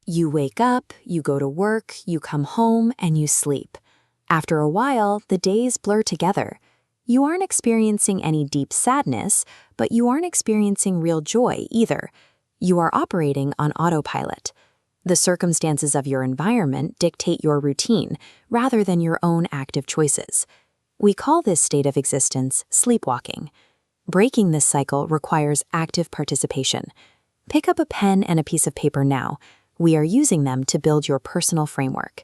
You wake up, you go to work, you come home, and you sleep. After a while, the days blur together. You aren't experiencing any deep sadness, but you aren't experiencing real joy either. You are operating on autopilot. The circumstances of your environment dictate your routine rather than your own active choices. We call this state of existence sleepwalking. Breaking this cycle requires active participation. Pick up a pen and a piece of paper now. We are using them to build your personal framework.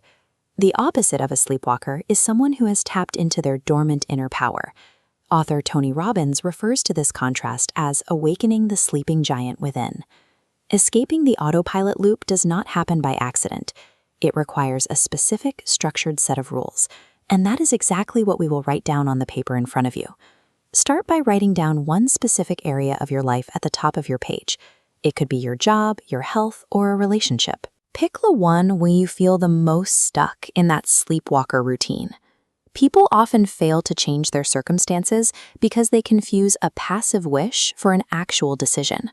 The opposite of a sleepwalker is someone who has tapped into their dormant inner power. Author Tony Robbins refers to this contrast as awakening the sleeping giant within. Escaping the autopilot loop does not happen by accident. It requires a specific, structured set of rules, and that is exactly what we will write down on the paper in front of you. Start by writing down one specific area of your life at the top of your page. It could be your job, your health, or a relationship. Pick the one where you feel the most stuck in that sleepwalker routine. People often fail to change their circumstances because they confuse a passive wish for an actual decision.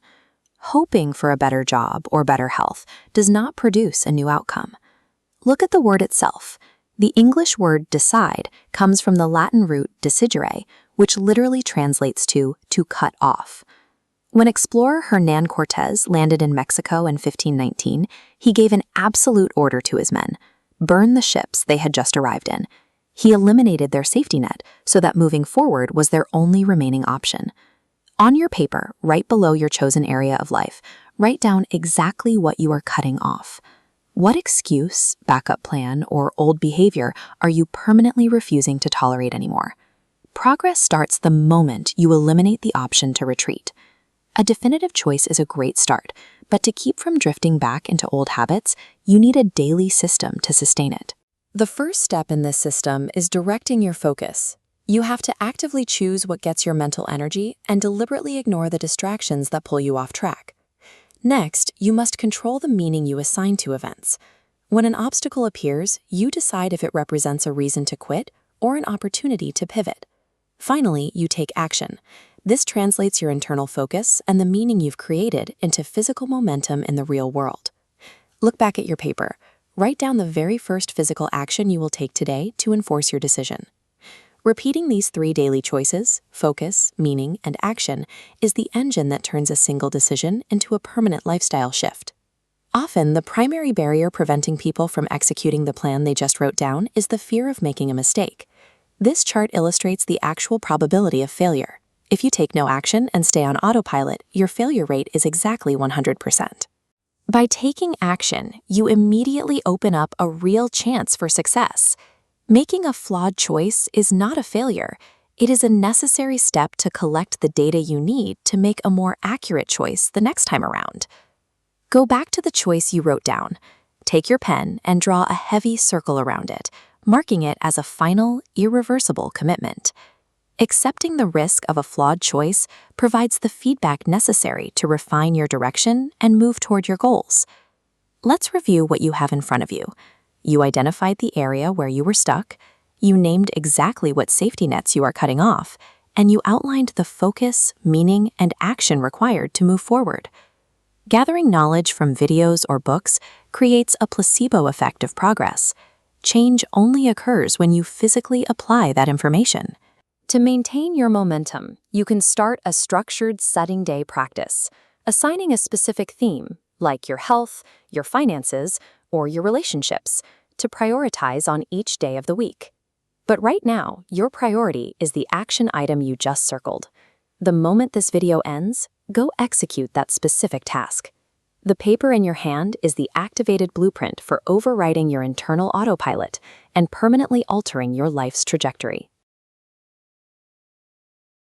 Hoping for a better job or better health does not produce a new outcome. Look at the word itself. The English word decide comes from the Latin root decidere, which literally translates to cut off. When explorer Hernán Cortés landed in Mexico in 1519, he gave an absolute order to his men: burn the ships they had just arrived in. He eliminated their safety net so that moving forward was their only remaining option. On your paper, right below your chosen area of life, write down exactly what you are cutting off. What excuse, backup plan, or old behavior are you permanently refusing to tolerate anymore? Progress starts the moment you eliminate the option to retreat. A definitive choice is a great start, but to keep from drifting back into old habits, you need a daily system to sustain it. The first step in this system is directing your focus. You have to actively choose what gets your mental energy and deliberately ignore the distractions that pull you off track. Next, you must control the meaning you assign to events. When an obstacle appears, you decide if it represents a reason to quit or an opportunity to pivot. Finally, you take action. This translates your internal focus and the meaning you've created into physical momentum in the real world. Look back at your paper. Write down the very first physical action you will take today to enforce your decision. Repeating these 3 daily choices, focus, meaning, and action, is the engine that turns a single decision into a permanent lifestyle shift. Often, the primary barrier preventing people from executing the plan they just wrote down is the fear of making a mistake. This chart illustrates the actual probability of failure. If you take no action and stay on autopilot, your failure rate is exactly 100%. By taking action, you immediately open up a real chance for success. Making a flawed choice is not a failure. It is a necessary step to collect the data you need to make a more accurate choice the next time around. Go back to the choice you wrote down. Take your pen and draw a heavy circle around it, marking it as a final, irreversible commitment. Accepting the risk of a flawed choice provides the feedback necessary to refine your direction and move toward your goals. Let's review what you have in front of you. You identified the area where you were stuck, you named exactly what safety nets you are cutting off, and you outlined the focus, meaning, and action required to move forward. Gathering knowledge from videos or books creates a placebo effect of progress. Change only occurs when you physically apply that information. To maintain your momentum, you can start a structured setting day practice, assigning a specific theme, like your health, your finances, or your relationships, to prioritize on each day of the week. But right now, your priority is the action item you just circled. The moment this video ends, go execute that specific task. The paper in your hand is the activated blueprint for overriding your internal autopilot and permanently altering your life's trajectory.